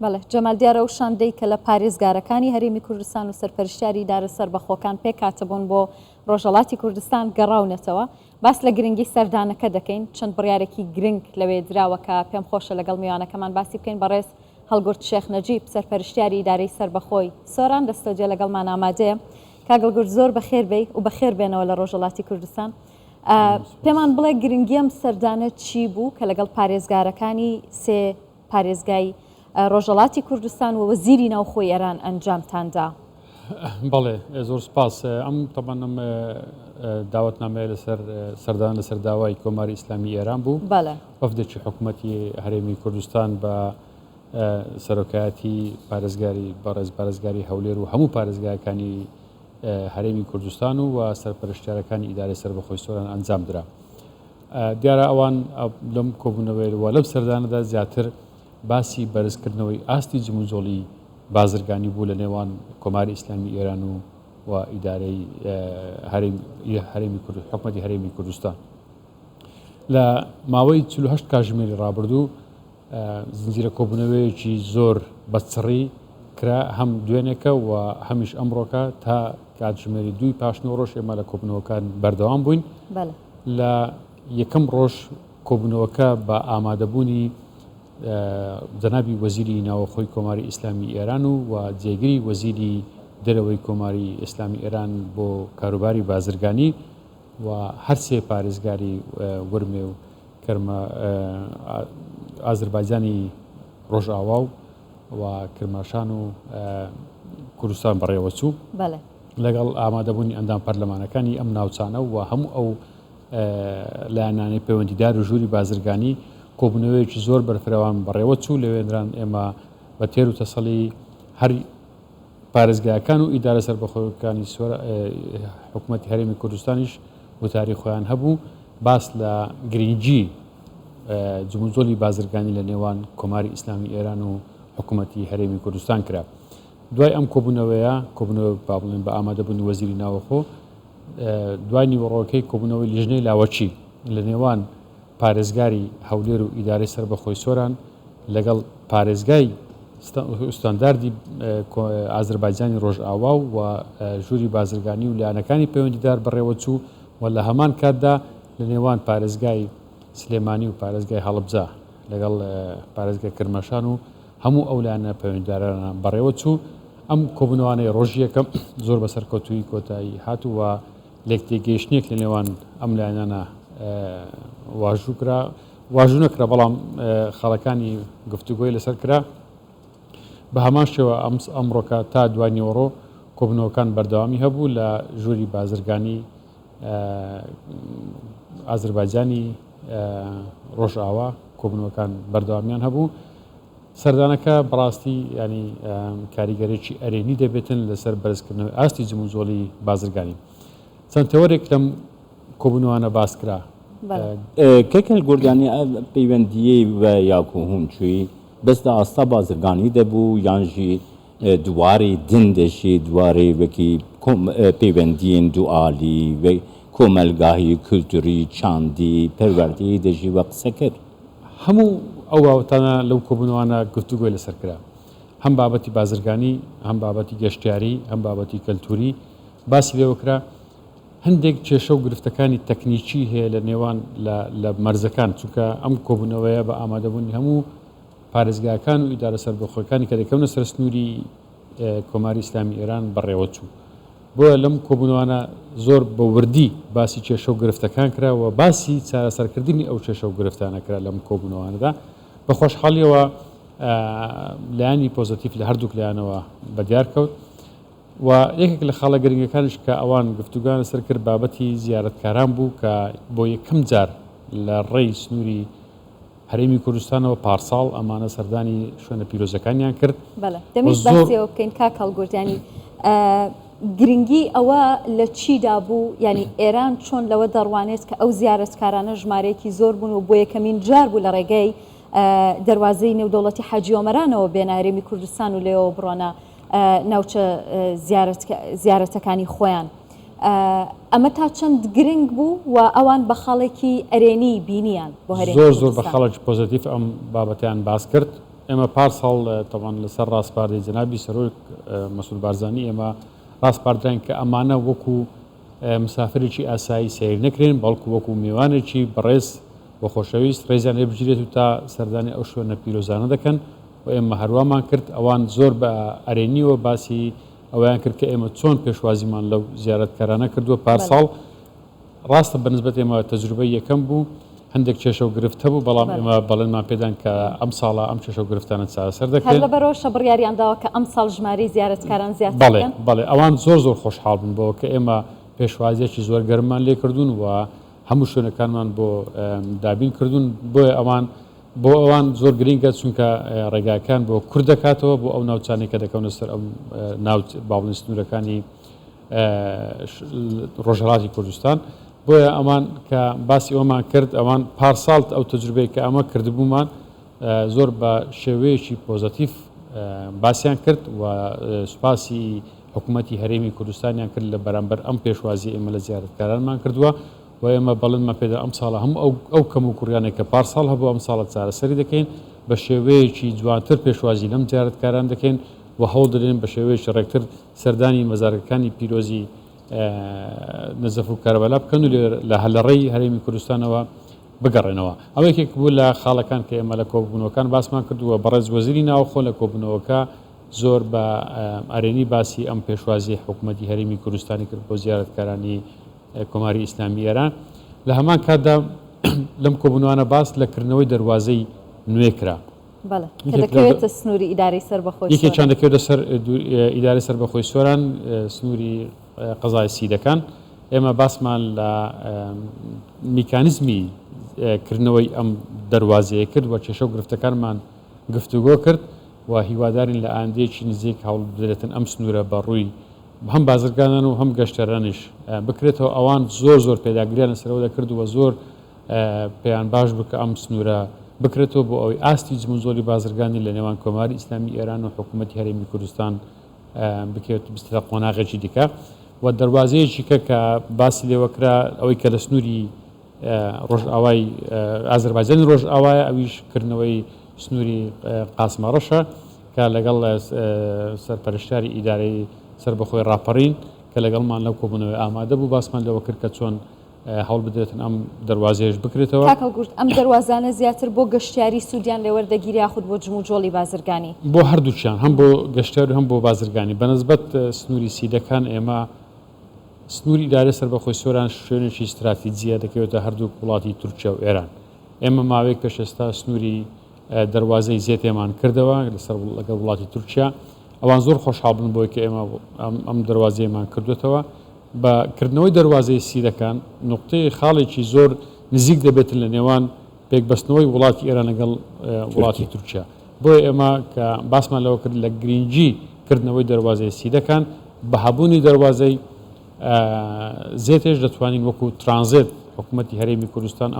بەڵێ جەمال دیارە و شاندەی کە لە پارێزگارەکانی هەرێمی کوردستان و سەرپەرشتیاری دارە سەربەخۆکان پێکاتەبوون بۆ ڕۆژهەڵاتی کوردستان گەڕاونەتەوە باس لە گرنگی سەردانەکە دەکەین چەند بڕیارێکی گرنگ لەوێ دراوەکە پێم خۆشە لەگەڵ میوانەکەمان باسی بکەین بەڕێز هەڵگورد شێخ نەجیب سەرپەرشتیاری ئیدارەی سەربەخۆی سۆران دەستەوجێ لەگەڵمان ئامادەیە. کاگەڵگورد زۆر بەخێر بێ و بەخێر بێنەوە لە ڕۆژهەڵاتی کوردستان. پێمان بڵێ گرنگیم سەردانە چی بوو کە لەگەڵ پارێزگارەکانی سێ پارێزگای ڕۆژهەڵاتی کوردستان و وەزیری ناوخۆی ئێران ئەنجامتاندا؟ بەڵێ زۆر سپاس. ئەم تەمەنم داوەتنامەیە لەسەر سەردان لەسەر داوای کۆماری ئیسلامی ئێران بوو. بەڵێ وەفدێکی حکوومەتی هەرێمی کوردستان بە سەرۆکایەتی پارێزگاری بەڕێز پارێزگاری هەولێر و هەموو پارێزگایەکانی هەرێمی کوردستان و سەرپەرشتیارەکانی ئیدارەی سەربەخۆی سۆران ئەنجام درا. دیارە ئەوان لەم کۆبوونەوەی وە لەم سەردانەدا زیاتر باسی بەرزکردنەوەی ئاستی جموزۆڵی بازرگانی بوو لە نێوان کۆماری ئیسلامی ئێران و ئیدارەی حکوومەتی هەرێمی کوردستان. لە ماوەی 48 کاتژمێری ڕابردوو زنجیرە کۆبوونەوەیەکی زۆر بەچڕی کرا هەم دوێنێکە و هەمیش ئەمڕۆکە تا کاتژمێری 2 پاشنەوە ڕۆژ ئێمە لە کۆبوونەوەکان بەردەوام بووین. لە یەکەم ڕۆژ کۆبوونەوەکە بە ئامادەبوونی جەنابی وەزیری ناوەخۆی کۆماری ئیسلامی ئێران و جێگیری وەزیری دەرەوەی کۆماری ئیسلامی ئێران بۆ کاروباری بازرگانی و هەرسێ پارێزگاری ورمێ و کەرمە ئازربایجانی ڕۆژئاوا و کرماشان و کوردستان بەڕێوەچوو لەگەڵ ئامادەبوونی ئەندام پەرلەمانەکانی ئەم ناوچانە و هەموو ئەو لایەنانەی پەیوەندیدار و ژووری بازرگانی کۆبوونەوەیەکی زۆر بەرفراوان بەڕێوەچوو لەوێنران ئێمە بە تێر و تەسەڵی هەر پارێزگایەکان و ئیدارە سەربەخۆیەکانی حکوومەتی هەرێمی کوردستانیش وتاری خۆیان هەبوو باس لە گرنگی جموزۆلی بازرگانی لە نێوان کۆماری ئیسلامی ئێران و حکوومەتی هەرێمی کوردستان کرا. دوای ئەم کۆبوونەوەیە کۆبوونەوە با بڵێن بە ئامادەبوونی وەزیری ناوەخۆ دوای نیوەڕۆکەی کۆبوونەوەی لیژنەی لاوەچی لە نێوان پارێزگاری هەولێر و ئیدارەی سەربەخۆی سۆران لەگەڵ پارێزگای ئوستانداردی ئازربایجانی ڕۆژئاوا و ژووری بازرگانی و لایەنەکانی پەیوەندیدار بەڕێوەچوو و لە هەمان کاتدا لە نێوان پارێزگای سلێمانی و پارێزگای هەڵەبجە لەگەڵ پارێزگای کرماشان و هەموو ئەو لایەنە پەیوەندیدارانە بەڕێوەچوو. ئەم کۆبوونەوانەی ڕۆژ یەکەم زۆر بەسەر کەوتووی کۆتایی هاتووە لێکتێگەیشتنێک لە نێوان ئەم لایەنانە واژوو نەکرا بەڵام خەڵەکانی گفتوگۆی لەسەر کرا. بە هەمان شێوە ئەمڕۆکە تا دوای نیوەڕۆ کۆبوونەوەکان بەردەوامی هەبوو لە ژووری بازرگانی ئازربایجانی ڕۆژئاوا کۆبوونەوەکان بەردەوامیان هەبوو. سەردانەکە بەڕاستی ینی کاریگەرێکی ئەرێنی دەبێتن لەسەر بەرزکردنەوەی ئاستی جموزۆڵی بازرگانی. چەند تەوەرێک لەم کۆبوونەوانە باس کرا. کەکەل گوردانی پەیوەندیە بە یاکۆهون چووی بەستا ئاستا بازرگانی دەبوو یانژی دوواری دندەشی دوارێ وەکی پەیوەندیین دوعالی و کۆمەلگاهی کولتوری چاندی پەروەردەی دەژی وە قسە کرد. هەموو ئەو باوەتانە لەو کۆبوونەوانە گفتوگۆی لەسەر کرا هەم بابەتی بازرگانی هەم بابەتی گەشتیاری هەم بابەتی کەلتوری باسی لێوە کرا. هەندێک کێشە و گرفتەکانی تەکنیکی هەیە لە نێوان لە مەرزەکان چونکە ئەم کۆبوونەوەیە بە ئامادەبوونی هەموو پارێزگاکان و ئیدارە سەربەخۆیەکانی کە دەکەونە سەر سنووری کۆماری ئیسلامی ئێران بەڕێوەچوو. بۆیە لەم کۆبوونەوانە زۆر بە وردی باسی کێشە و گرفتەکان کرا و باسی چارەسەرکردنی ئەو کێشە و گرفتانە کرا لەم کۆبوونەوانەدا. بە خۆشحاڵیەوە لایانی پۆزتیف لە هەردووک لایەنەوە بەدیار کەوت و یەکێک لە خاڵە گرنگەکانش کە ئەوان گفتوگان لەسەر کرد بابەتی زیارەتکاران بوو کە بۆ یەکەم جار لە ڕێی سنووری هەرێمی کوردستانەوە پارساڵ ئەمانە سەردانی شوێنە پیرۆزەکانیان کرد. دەمەوێت باسیەوە بکەین کا هەڵگورد گرنگی ئەوە لە چیدا بوو ینی ئێران چۆن لەوە دەڕوانێت کە ئەو زیارەتکارانە ژمارەیەکی زۆر بوون و بۆ یەکەمین جار بوو لە ڕێگەی دەواازەی نێودەوڵەتی حاجی ئۆمەرانەوە بێنە هەرێمی کوردستان و لێەوە بڕۆنە ناوچە زیارەتەکانی خۆیان. ئەمە تا چەند گرنگ بوو و ئەوان بە خەڵێکی ئەرێنی بینیان بۆ هەرێمی زۆر بە خەڵکی پۆزتیف ئەم بابەتیان باس کرد ئێمە پارساڵ تەوان لەسەر ڕاستپاردەی جەنابی سەرۆک مەسعود بارزانی ئێمە ڕاستپاردران کە ئەمانە وەکو مسافرێکی ئاسایی سیر نەکرێن بەڵکو وەکو میوانێکی بەڕێز بە خۆشەویست ڕێزیان لێ بگیرێت و تا سەردانی ئەو شوێنە پیرۆزانە دەکەن و ئێمە هەروەمان کرد ئەوان زۆر بە ئەرێنیوە باسی ئەویان کرد کە ئێمە چۆن پێشوازیمان لەو زیارەتکارانە کردووە پارساڵ ڕاستە بەنسبەت ئێمە تەجروبەی یەکەم بوو هەندێک کێشە و گرفتە بوو بەڵام ئێمە بەڵێنمان پێدان کە ئەم ساڵە ئەم کێشە و گرفتانە چارەسەر دەکرێت لەبەرەوە شەبڕیاریانداوە کە ئەم ساڵ ژمارەی زیارەتکاران زیاتر بەڵێ ئەوان زۆر خۆشحاڵ بوون بۆ کە ئێمە پێشوازیەکی زۆر گەرممان لێ کردوون و هەموو شوێنەکانمان بۆ دابین کردوون بۆ ئەوان زۆر گرنگە چونکە ڕێگاکان بۆ کورد دەکاتەوە بۆ ئەو ناوچانێک کە دەکەونە سەر ئەم باڵێن سنوورەکانی ڕۆژهەڵاتی کوردستان بۆیە ئەمان کە باسی ئەومان کرد ئەوان پارساڵ ئەو تەجروبەیە کە ئەمە کردبوومان زۆر بە شێوەیەکی پۆزەتیف باسییان کرد و سوپاسی حکوومەتی هەرێمی کوردستانیان کرد لە بەرامبەر ئەم پێشوازی ئێمە لە زیارەتکارانمان کردووە و ئێمە بەڵێنمان پێدا ئەم ساڵە هەم ئەو کەم و کوڕیانێک کە پارساڵ هەبوو ئەم ساڵە چارەسەری دەکەین بە شێوەیەکی جوانتر پێشوازی لەم زیارەتکاران دەکەین و هەوڵ دەدەین بە شێوەیەکی ڕێکتر سەردانی مەزارەکانی پیرۆزی نەزەف و کارەبەلا بکەن و لە هەلەڕێی هەرێمی کوردستانەوە بگەڕێنەوە ئەوەیەکێک بوو لە خاڵەکان کە ئێمە لە کۆبوونەوەکان باسمان کردووە بەڕێز وەزیری ناوخۆ لە کۆبوونەوەکە زۆر بە ئەرێنی باسی ئەم پێشوازی حکوومەتی هەرێمی کوردستانی کرد بۆ زیارەتکارانی کۆماری ئیسلامی ئێران لە هەمان کاتدا لەم کۆبوونەوانە باس لەکردنەوەی دەواازەی نوێکرا دەکەوێتە سنووری ئیدارەی سەربەخۆی یەکێکیان دەکەوێتە سەر ئیدارەی سەربەخۆی سۆران سنووری قەزای سیدەکان ئێمە باسمان لە میکانیزمی کردنەوەی ئەم دەواازەیە کرد و کێشە و گرفتەکانمان گفتوگۆ کرد و هیوادارین لە ئاندێکی نزیک هەوڵ بدرێتن ئەم سنوورە بەڕووی هەم بازرگانان و هەم گەشتەرانیش بکرێتەوە ئەوان زۆر پێداگریان لەسەرەوە دەکرد و زۆر پێیان باش بکە ئەم سنوورە بکرێتەوە بۆ ئەوەی ئاستی جموزۆری بازرگانی لە نێوان کۆماری ئیسلامی ئێران و حکوومەتی هەرێمی کوردستان بکەوێت بستە قۆناغێکی دیکە و دەواازەیەکی کە باسی لێوەکرا ئەوەی کە لە سنووری ڕۆژئاوای ئازەربایجانی ڕۆژئاوایە ئەویش کردنەوەی سنووری قاسمەڕەشە کە لەگەڵ سەرپەرشتاری ئیدارەی سەربەخۆی ڕاپەڕین کە لەگەڵمان لەو کۆبوونەوەی ئامادە بوو باسمان لەوە کرد کە چۆن هەوڵ بدرێتن ئەم دەواازەیەش بکرێتەوە گورت ئەم دەواازانە زیاتر بۆ گەشتیاری سوودیان لێوەردەگیری یاخود بۆ جموجۆڵی بازرگانی بۆ هەردووچیان هەم بۆ گەشتیار و هەم بۆ بازرگانی بەنسبەت سنووری سیدەکان ئێمە سنووری ئیدارەی سەربەخۆی سۆران شوێنێکی استراتیجیە دەکەوێتە هەردوو وڵاتی تورکیا و ئێران ئێمە ماوەیەک پێشێستا سنووری دەواازەی زیێتێمان کردەوە لەسەر لەگەڵ وڵاتی تورکیا ئەوان زۆر خۆشحاڵ بن بۆی کە ئێمە ئەم دەواازەیەمان کردوێتەوە بەکردنەوەی دەواازەی سیدەکان نقطەی خاڵێکی زۆر نزیک دەبێتن لە نێوان پێکبەستنەوەی وڵاتی ئێران لەگەڵ وڵاتی تورکیا بۆیە ئێمە کە باسمان لەوە کرد لە گرنگجی کردنەوەی دەواازەی سیدەکان بەهابوونی دەواازەی زێتێش دەتوانین وەکو ترانزیت حکوومەتی هەرێمی کوردستان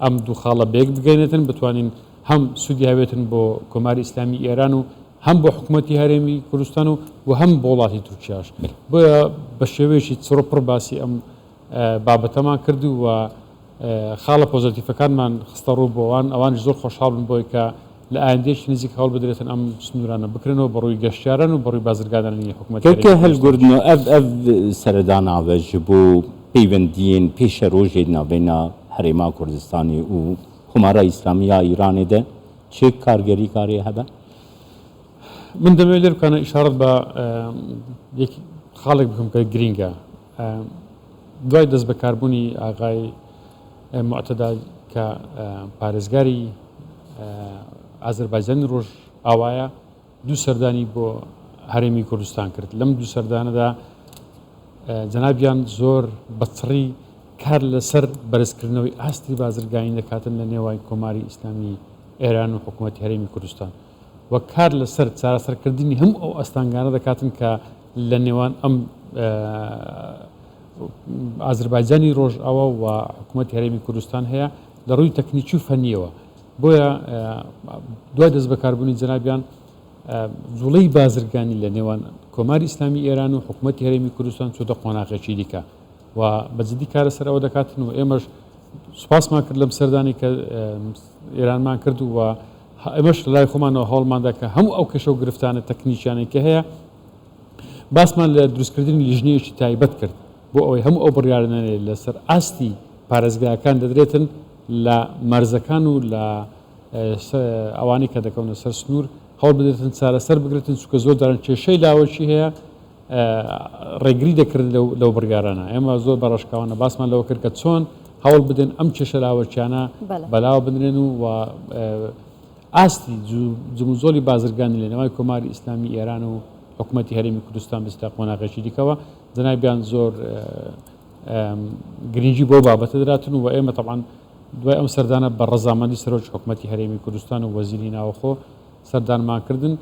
ئەم دوو خاڵە بێک بگەینێتن بتوانین هەم سوودی هەوێتن بۆ کۆماری ئیسلامی ئێران و هەم بۆ حکوومەتی هەرێمی کوردستان و هەم بۆ وڵاتی تورکیاش بۆیە بە شێوەیەکی چڕۆپڕ باسی ئەم بابەتەمان کرد و خاڵە پۆزتیفەکانمان خستە ڕوو بۆوان ئەوانش زۆر خۆشحاڵ بن بۆی کە لە ئایندێکی نزیک هەوڵ بدرێتن ئەم سنوورانە بکرێنەوە بەڕووی گەشتیاران و بەڕووی بازرگانانی حکوومەتکە هەلگوردنەوە ئەv سەرداناوەژ بۆ پەیوەندیên پێشە ڕۆژێ ناوبێنە هەرێما کوردستانی و حکومەتە ئیسلامیە ئیرانێدە چه کارگەری کارێ هەبە؟ من دەمەوێت لێ بکەنە ئیشارەت بە خاڵێک بکەم کە گرینگە دوای دەست بەکاربوونی ئاغای معتەدا کە پارێزگاری ئازەربایجانی ڕۆژ ئاوایە دوو سەردانی بۆ هەرێمی کوردستان کرد لەم دوو سەردانەدا جەنابیان زۆر بەچڕی کار لەسەر بەرزکردنەوەی ئاستی بازرگانی دەکاتن لە نێوان کۆماری ئیسلامی ئێران و حکوومەتی هەرێمی کوردستان و کار لەسەر چارەسەرکردنی هەموو ئەو ئەستانگانە دەکاتن کە لە نێوان ئەم ئازەربایجانی ڕۆژ ئەوە و حکوومەتی هەرێمی کوردستان هەیە لە ڕووی تەکنیکی و فەنیەوە بۆیە دوای دەست بەکاربوونی جەنابیان جوڵەی بازرگانی لە نێوان کۆماری ئیسلامی ئێران و حکوومەتی هەرێمی کوردستان چۆتە قۆناغێکی دیکە و بەجددی کارە سەر ئەوە دەکاتن و ئێمەش سوپاسمان کرد لەم سەردانی کە ئێرانمان کرد و ئەمەش لای خۆمانەوە هەوڵماندا کە هەموو ئەو کەشە و گرفتانە تەکنیکیانێک کە هەیە باسمان لە دروستکردنی لیژنەیەکی تایبەت کرد بۆ ئەوەی هەموو ئەو بڕیارانە لەسەر ئاستی پارێزگاکان دەدرێتن لە مەرزەکان و لە ئەوانەی کە دەکەونە سەر سنوور هەوڵ بدرێتن چارەسەر بگرێتن چونکە زۆر دارن کێشەی لاوەشی هەیە ڕێگری دەکرد لەو بڕیارانە ئێمە زۆر بەڕێژکاوانە باسمان لەوە کرد کە چۆن هەوڵ بدەن ئەم کێشە لاوەچیانە بەلاوە بنرێن و ئاستی جموزۆلی بازرگانی لەنەوەی کۆماری ئیسلامی ئێران و حکوومەتی هەرێمی کوردستان بەستا قۆناغێکی دیکەوە جەنابیان زۆر گرنگی بۆ بابەتە دراتن و ئێمە طبعاً دوای ئەم سەردانە بە ڕەزامەندی سەرۆک حکوومەتی هەرێمی کوردستان و وەزیری ناوخۆ سەردانمان کردن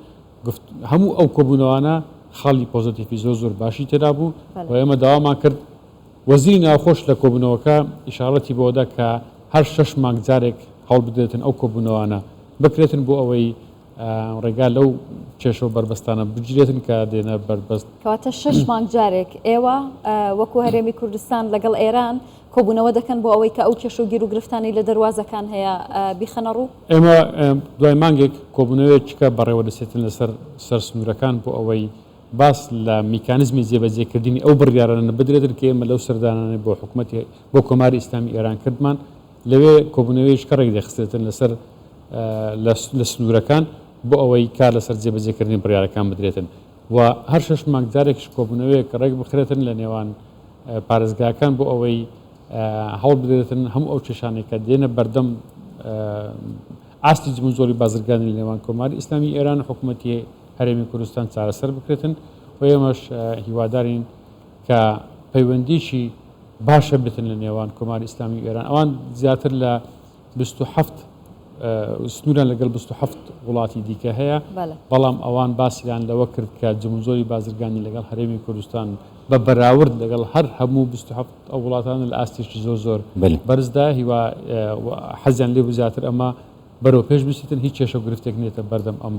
هەموو ئەو کۆبوونەوانە خاڵی پۆزیتیڤی زۆر باشی تێدا بوو و ئێمە داوامان کرد وەزیری ناوخۆش لە کۆبوونەوەکە ئیشارەتی بۆدا کە هەر 6 مانگ جارێک هەوڵ بدرێتن ئەو کۆبوونەوانە بکرێتن بۆ ئەوەی ڕێگا لەو کێشە و بربەستانە بگیرێتن کە دێنە بربەست کەواتە 6 مانگ جارێک ئێوە وەکو هەرێمی کوردستان لەگەڵ ئێران کۆبوونەوە دەکەن بۆ ئەوەی کە ئەو کێش و گیر و گرفتانی لە دەواازەکان هەیە بیخەنە ڕوو ئێمە دوای مانگێک کۆبوونەوەیەکە بەڕێوە دەسێتن لەسەر سەر سنوورەکان بۆ ئەوەی باس لە میکانزمی جێبەجێکردنی ئەو بڕیارانە بدرێتن کە ئێمە لەو سەردانانە بۆ حکوومەتی بۆ کۆماری ئیسلامی ئێران کردمان لەوێ کۆبوونەوەیش کەڕێک دەخستێتن لەسەر لە سنوورەکان بۆ ئەوەی کار لەسەر جێبەجێکردنی بڕیارەکان بدرێتن و هەر 6 مانگ جارێکش کۆبوونەوەیە کە ڕێک بخرێتن لە نێوان پارێزگاکان بۆ ئەوەی هەوڵ بدرێتن هەموو ئەو کێشانێک کە دێنە بەردەم ئاستی جموزۆری بازرگانی لە نێوان کۆماری ئیسلامی ئێران و حکوومەتی هەرێمی کوردستان چارەسەر بکرێتن و ئێمەش هیوادارین کە پەیوەندیشی باشە بێتن لە نێوان کۆماری ئیسلامی ئێران ئەوان زیاتر لە 27 سنووران لەگەڵ 27 وڵاتی دیکە هەیە بەڵام ئەوان باسییان لەوە کرد کە جموزۆری بازرگانی لەگەڵ هەرێمی کوردستان بە بەراورد لەگەڵ هەر هەموو 27 ئەو وڵاتان لە ئاستێکی زۆر بەرزدا هیوا حەزیان لێ زیاتر ئەمە بەرەو پێش بچێتن هیچ کێشە و گرفتێک نێتە بەردەم ئەم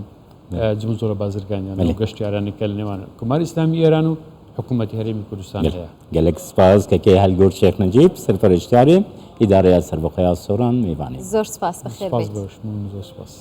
جموزۆرە بازرگانیان و گەشتیارانێکە لە نێوان کۆماری ئیسلامی ئێران و حکوومەتی هەرێمی کوردستان هەیە gelek spas کەکەی هەلگۆر شێخ نەجیب سەرپەرشتیارێ ئیدارەیە سەربەخەیە سۆران میوانێ زۆر سپاس بەخێر بێت. زۆر سپاس.